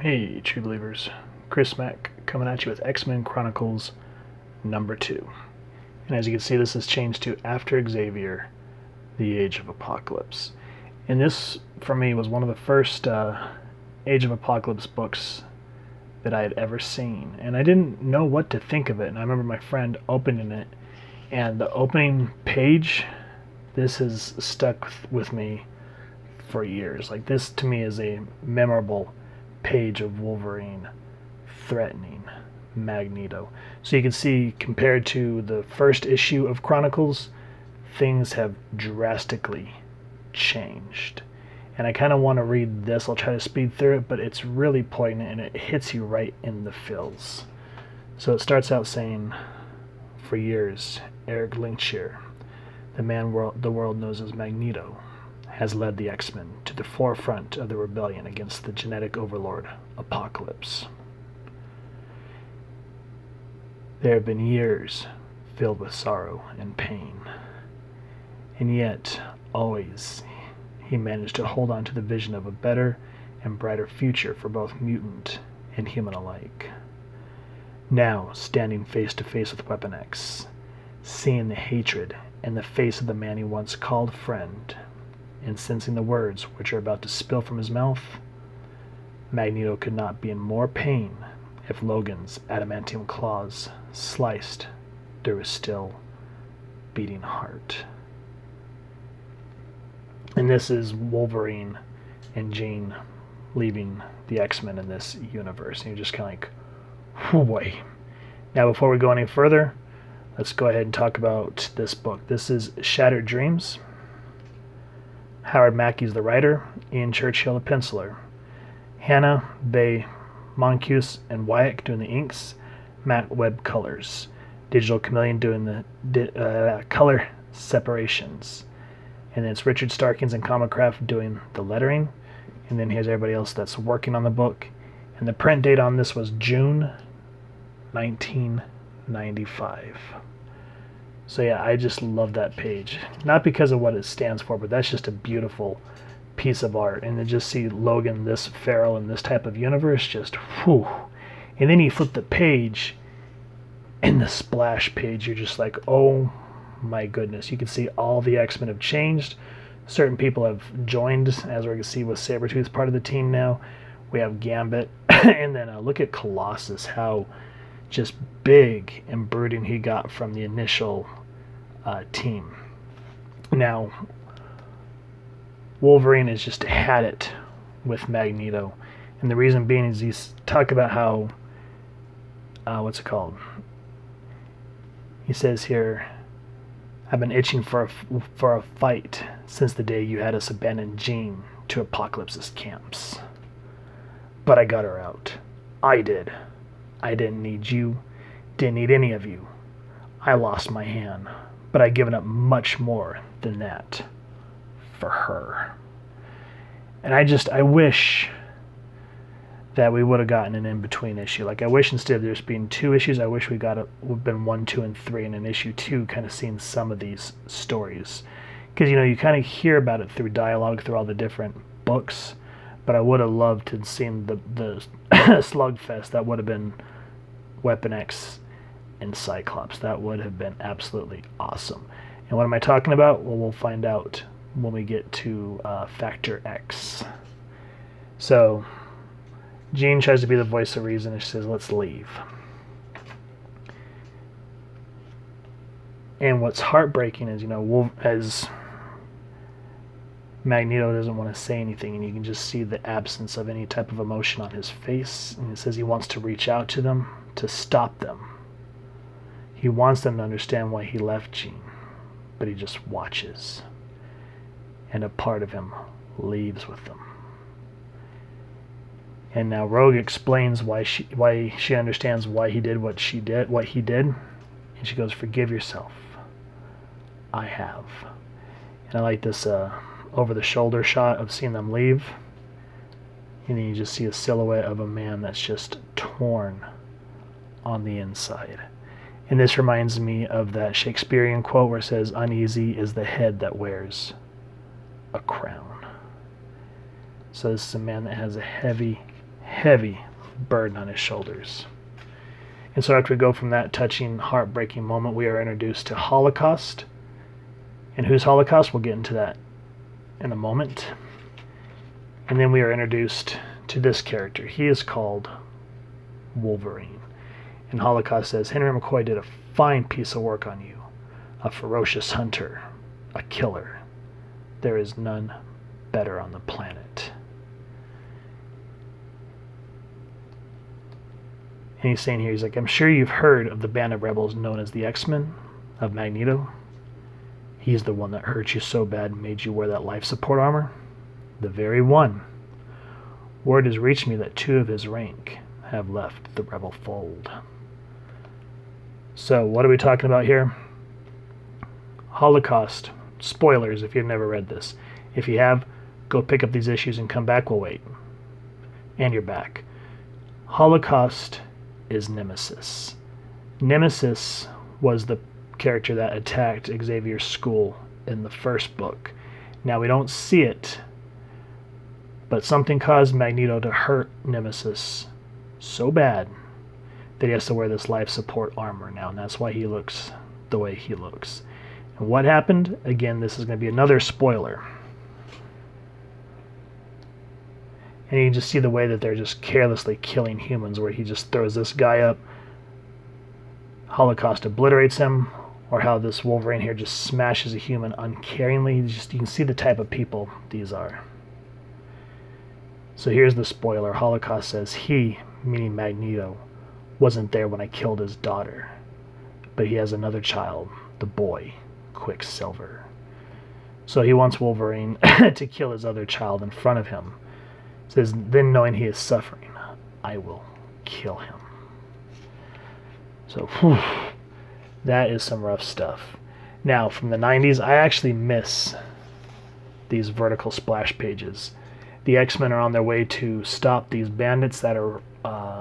Hey, True Believers. Chris Mack coming at you with X-Men Chronicles number 2. And as you can see, this has changed to After Xavier, the Age of Apocalypse. And this, for me, was one of the first Age of Apocalypse books that I had ever seen. And I didn't know what to think of it. And I remember my friend opening it, and the opening page, this has stuck with me for years. Like, this to me is a memorable page of Wolverine threatening Magneto. So you can see, compared to the first issue of Chronicles, things have drastically changed. And I kind of want to read this. I'll try to speed through it, but it's really poignant and it hits you right in the feels. So it starts out saying, for years, Eric Linkshire, the man the world knows as Magneto, has led the X-Men to the forefront of the rebellion against the genetic overlord, Apocalypse. There have been years filled with sorrow and pain, and yet, always, he managed to hold on to the vision of a better and brighter future for both mutant and human alike. Now, standing face to face with Weapon X, seeing the hatred in the face of the man he once called friend, and sensing the words which are about to spill from his mouth, Magneto could not be in more pain if Logan's adamantium claws sliced through his still beating heart. And this is Wolverine and Jean leaving the X-Men in this universe. And you're just kind of like, whew, boy. Now, before we go any further, let's go ahead and talk about this book. This is Shattered Dreams. Howard Mackey's the writer, Ian Churchill the penciler, Hanna, Bay, Moncuce, and Wyatt doing the inks, Matt Webb colors, Digital Chameleon doing the color separations, and then it's Richard Starkins and Comicraft doing the lettering, and then here's everybody else that's working on the book, and the print date on this was June 1995. So yeah, I just love that page. Not because of what it stands for, but that's just a beautiful piece of art. And to just see Logan this feral in this type of universe, just whew. And then you flip the page, and the splash page, you're just like, oh my goodness. You can see all the X-Men have changed. Certain people have joined, as we're going to see with Sabretooth part of the team now. We have Gambit. And then look at Colossus, how just big and brooding he got from the initial team. Now, Wolverine has just had it with Magneto, and the reason being is he's talk about how what's it called? He says here, I've been itching for a fight since the day you had us abandon Jean to Apocalypse's camps, but I got her out. I did. I didn't need you, didn't need any of you. I lost my hand, but I've given up much more than that for her. And I wish that we would have gotten an in-between issue. Like, I wish instead of there's been 2 issues, I wish would have been 1, 2, and 3, and in issue 2 kind of seeing some of these stories. Because, you kind of hear about it through dialogue, through all the different books, but I would have loved to have seen the slugfest that would have been Weapon X and Cyclops. That would have been absolutely awesome. And what am I talking about? Well, we'll find out when we get to Factor X. So, Jean tries to be the voice of reason, and she says, let's leave. And what's heartbreaking is, as Magneto doesn't want to say anything, and you can just see the absence of any type of emotion on his face. And he says he wants to reach out to them, to stop them. He wants them to understand why he left Jean, but he just watches. And a part of him leaves with them. And now Rogue explains why she understands why he did what he did. And she goes, forgive yourself. I have. And I like this over-the-shoulder shot of seeing them leave. And then you just see a silhouette of a man that's just torn on the inside. And this reminds me of that Shakespearean quote where it says, uneasy is the head that wears a crown. So this is a man that has a heavy heavy burden on his shoulders. And so after we go from that touching, heartbreaking moment, we are introduced to Holocaust. And who's Holocaust? We'll get into that in a moment. And then we are introduced to this character. He is called Wolverine. And Holocaust says, Henry McCoy did a fine piece of work on you. A ferocious hunter, a killer. There is none better on the planet. And he's saying here, he's like, I'm sure you've heard of the band of rebels known as the X-Men of Magneto. He's the one that hurt you so bad and made you wear that life support armor. The very one. Word has reached me that 2 of his rank have left the rebel fold. So what are we talking about here? Holocaust. Spoilers if you've never read this. If you have, go pick up these issues and come back. We'll wait. And you're back. Holocaust is Nemesis. Nemesis was the character that attacked Xavier's school in the first book. Now we don't see it, but something caused Magneto to hurt Nemesis so bad that he has to wear this life support armor now, and that's why he looks the way he looks. And what happened? Again, this is going to be another spoiler. And you can just see the way that they're just carelessly killing humans, where he just throws this guy up, Holocaust obliterates him, or how this Wolverine here just smashes a human uncaringly. You can see the type of people these are. So here's the spoiler. Holocaust says he, meaning Magneto, wasn't there when I killed his daughter, but he has another child, the boy, Quicksilver. So he wants Wolverine to kill his other child in front of him. Says, then knowing he is suffering, I will kill him. So, that is some rough stuff. Now, from the 90s, I actually miss these vertical splash pages. The X-Men are on their way to stop these bandits that are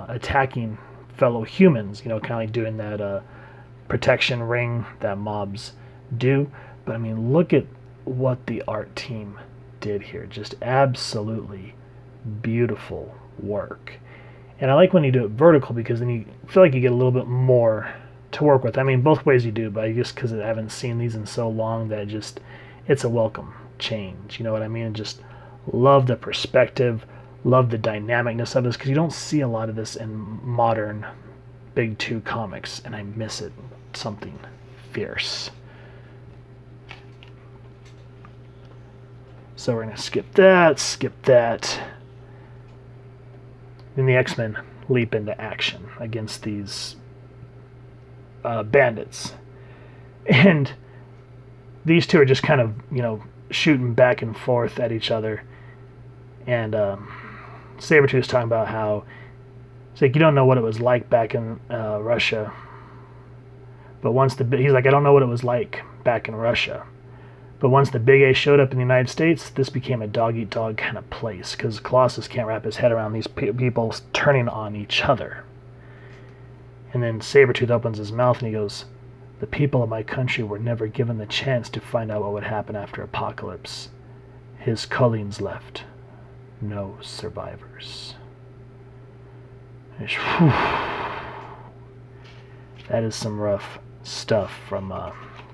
attacking fellow humans, kind of like doing that protection ring that mobs do. But I mean, look at what the art team did here. Just absolutely beautiful work. And I like when you do it vertical, because then you feel like you get a little bit more to work with. I mean, both ways you do, but I just because I haven't seen these in so long that it's a welcome change. You know what I mean? Just love the perspective, love the dynamicness of this, because you don't see a lot of this in modern Big 2 comics, and I miss it. Something fierce. So we're going to skip that. Then the X-Men leap into action against these bandits. And these two are just kind of, shooting back and forth at each other. And Sabretooth's talking about how it's like, you don't know what it was like back in Russia. But he's like, I don't know what it was like back in Russia. But once the Big A showed up in the United States, this became a dog-eat-dog kind of place, because Colossus can't wrap his head around these people turning on each other. And then Sabretooth opens his mouth and he goes, the people of my country were never given the chance to find out what would happen after apocalypse. His cullings left no survivors. That is some rough stuff from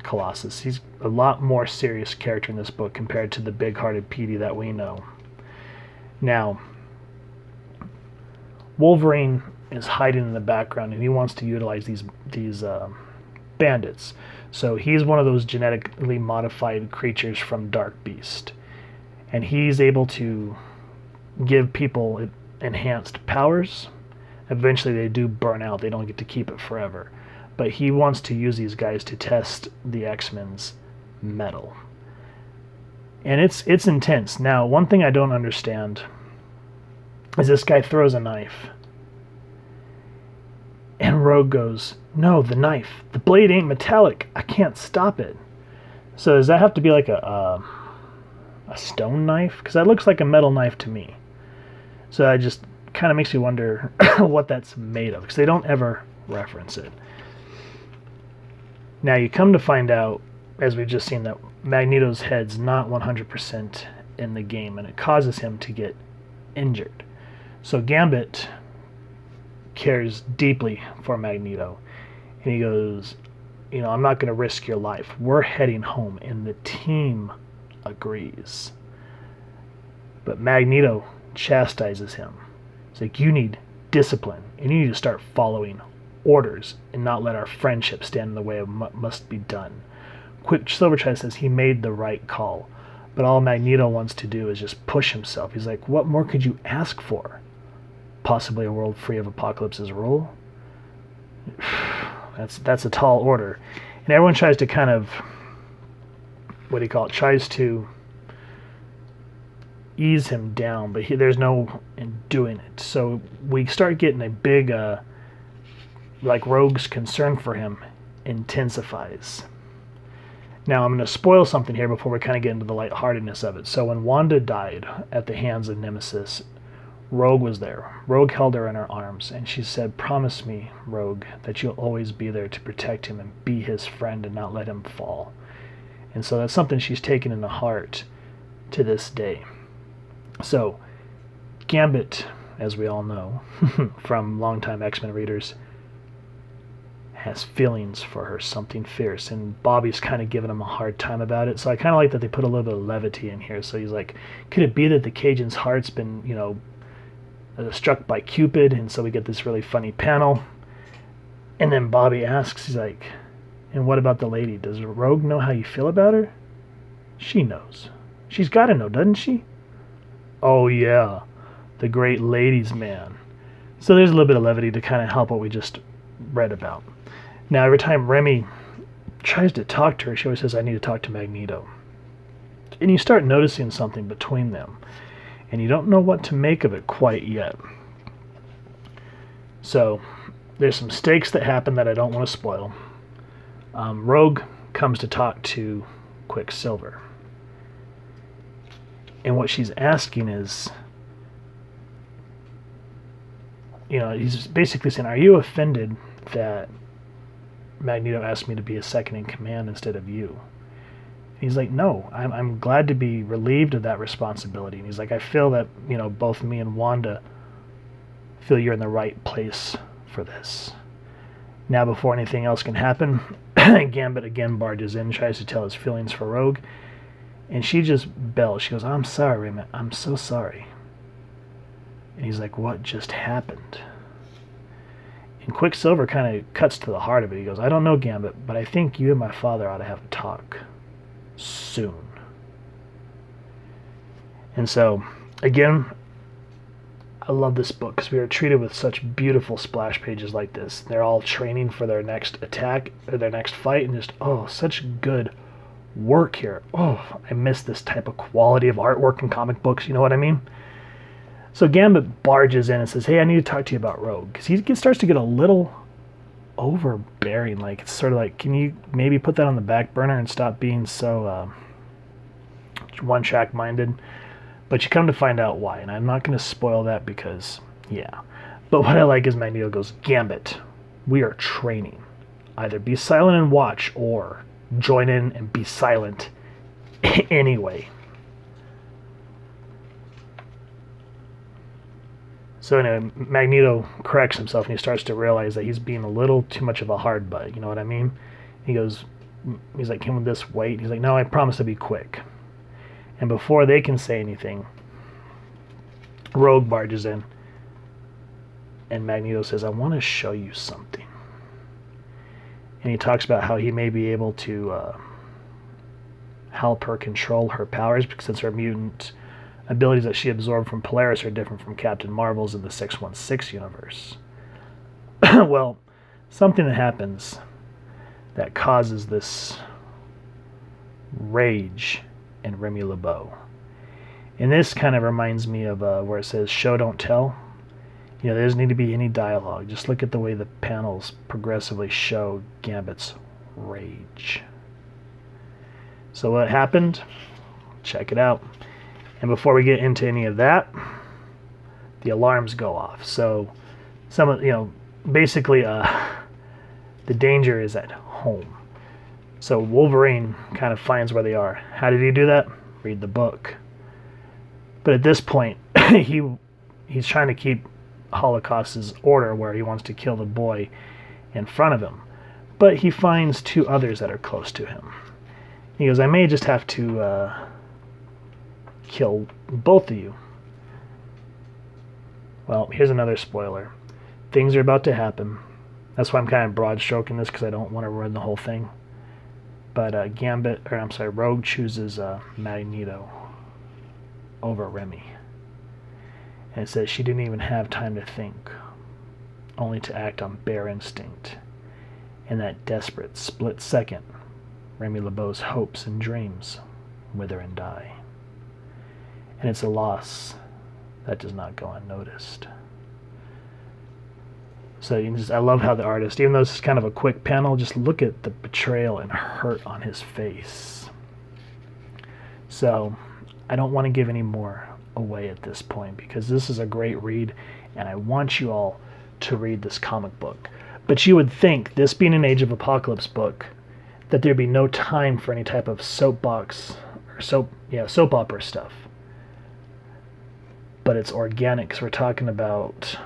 Colossus. He's a lot more serious character in this book compared to the big-hearted Petey that we know. Now, Wolverine is hiding in the background, and he wants to utilize these bandits. So he's one of those genetically modified creatures from Dark Beast, and he's able to give people enhanced powers. Eventually they do burn out. They don't get to keep it forever. But he wants to use these guys to test the X-Men's metal. And it's intense. Now, one thing I don't understand is this guy throws a knife. And Rogue goes, no, the knife. The blade ain't metallic. I can't stop it. So does that have to be like a stone knife? Because that looks like a metal knife to me. So that just kind of makes me wonder what that's made of, because they don't ever reference it. Now you come to find out, as we've just seen, that Magneto's head's not 100% in the game, and it causes him to get injured. So Gambit cares deeply for Magneto. And he goes, I'm not going to risk your life. We're heading home. And the team agrees. But Magneto chastises him. It's like, you need discipline. And you need to start following orders and not let our friendship stand in the way of what must be done. Quicksilver says he made the right call. But all Magneto wants to do is just push himself. He's like, what more could you ask for? Possibly a world free of Apocalypse's rule? That's a tall order. And everyone tries to kind of, tries to ease him down, but there's no in doing it. So we start getting a big, Rogue's concern for him intensifies. Now I'm going to spoil something here before we kind of get into the lightheartedness of it. So when Wanda died at the hands of Nemesis, Rogue was there. Rogue held her in her arms, and she said, promise me, Rogue, that you'll always be there to protect him and be his friend and not let him fall. And so that's something she's taken in the heart to this day. So, Gambit, as we all know, from longtime X-Men readers, has feelings for her, something fierce, and Bobby's kind of giving him a hard time about it. So I kind of like that they put a little bit of levity in here. So he's like, could it be that the Cajun's heart's been, struck by Cupid? And so we get this really funny panel. And then Bobby asks, he's like, and what about the lady? Does Rogue know how you feel about her? She knows. She's got to know, doesn't she? Oh, yeah. The great ladies' man. So there's a little bit of levity to kind of help what we just read about. Now, every time Remy tries to talk to her, she always says, I need to talk to Magneto. And you start noticing something between them. And you don't know what to make of it quite yet. So, there's some stakes that happen that I don't want to spoil. Rogue comes to talk to Quicksilver. And what she's asking is, he's basically saying, are you offended that Magneto asked me to be a second in command instead of you? He's like, no, I'm glad to be relieved of that responsibility. And he's like, I feel that, both me and Wanda feel you're in the right place for this. Now, before anything else can happen, Gambit again barges in, tries to tell his feelings for Rogue. And she just bells. She goes, I'm sorry, Raymond. I'm so sorry. And he's like, what just happened? And Quicksilver kind of cuts to the heart of it. He goes, I don't know, Gambit, but I think you and my father ought to have a talk. Soon. And so, again, I love this book because we are treated with such beautiful splash pages like this. They're all training for their next attack, or their next fight, and just, such good work here. I miss this type of quality of artwork in comic books, you know what I mean? So Gambit barges in and says, hey, I need to talk to you about Rogue. Because he starts to get a little overbearing. Like, it's sort of like, can you maybe put that on the back burner and stop being so one-track minded? But you come to find out why. And I'm not going to spoil that because, yeah. But what I like is Magneto goes, Gambit, we are training. Either be silent and watch, or join in and be silent anyway. So anyway, Magneto corrects himself and he starts to realize that he's being a little too much of a hard butt, you know what I mean? He's like, can this wait? He's like, no, I promise to be quick. And before they can say anything, Rogue barges in and Magneto says, I want to show you something. And he talks about how he may be able to help her control her powers, because since her mutant abilities that she absorbed from Polaris are different from Captain Marvel's in the 616 universe. Well, something that happens that causes this rage in Remy LeBeau. And this kind of reminds me of where it says, show, don't tell. There doesn't need to be any dialogue. Just look at the way the panels progressively show Gambit's rage. So what happened? Check it out. And before we get into any of that, the alarms go off. So, basically, the danger is at home. So Wolverine kind of finds where they are. How did he do that? Read the book. But at this point, he he's trying to keep Holocaust's order where he wants to kill the boy in front of him. But he finds two others that are close to him. He goes, I may just have to kill both of you. Well, here's another spoiler. Things are about to happen. That's why I'm kind of broad stroking this, because I don't want to ruin the whole thing. But Rogue chooses Magneto over Remy. And it says she didn't even have time to think, only to act on bare instinct. In that desperate split second, Remy LeBeau's hopes and dreams wither and die. And it's a loss that does not go unnoticed. So I love how the artist, even though this is kind of a quick panel, just look at the betrayal and hurt on his face. So I don't want to give any more away at this point, because this is a great read, and I want you all to read this comic book. But you would think, this being an Age of Apocalypse book, that there'd be no time for any type of soap opera stuff. But it's organic, because we're talking about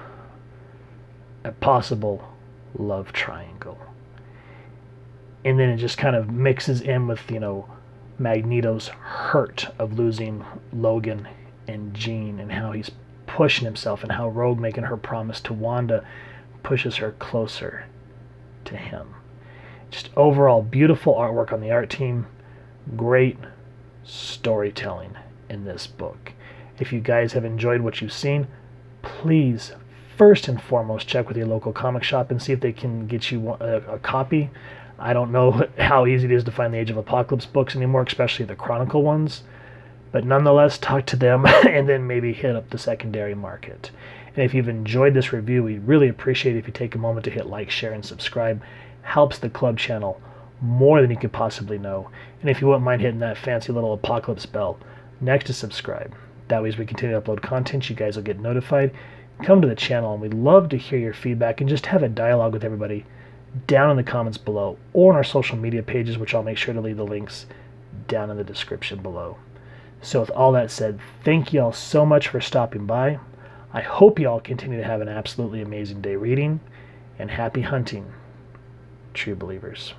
a possible love triangle. And then it just kind of mixes in with, Magneto's hurt of losing Logan and Jean, and how he's pushing himself, and how Rogue making her promise to Wanda pushes her closer to him. Just overall beautiful artwork on the art team. Great storytelling in this book. If you guys have enjoyed what you've seen, please, first and foremost, check with your local comic shop and see if they can get you a copy. I don't know how easy it is to find the Age of Apocalypse books anymore, especially the Chronicle ones. But nonetheless, talk to them and then maybe hit up the secondary market. And if you've enjoyed this review, we'd really appreciate it if you take a moment to hit like, share, and subscribe. Helps the club channel more than you could possibly know. And if you wouldn't mind hitting that fancy little apocalypse bell next to subscribe. That way, as we continue to upload content, you guys will get notified. Come to the channel, and we'd love to hear your feedback and just have a dialogue with everybody down in the comments below, or on our social media pages, which I'll make sure to leave the links down in the description below. So with all that said, thank you all so much for stopping by. I hope you all continue to have an absolutely amazing day reading, and happy hunting, true believers.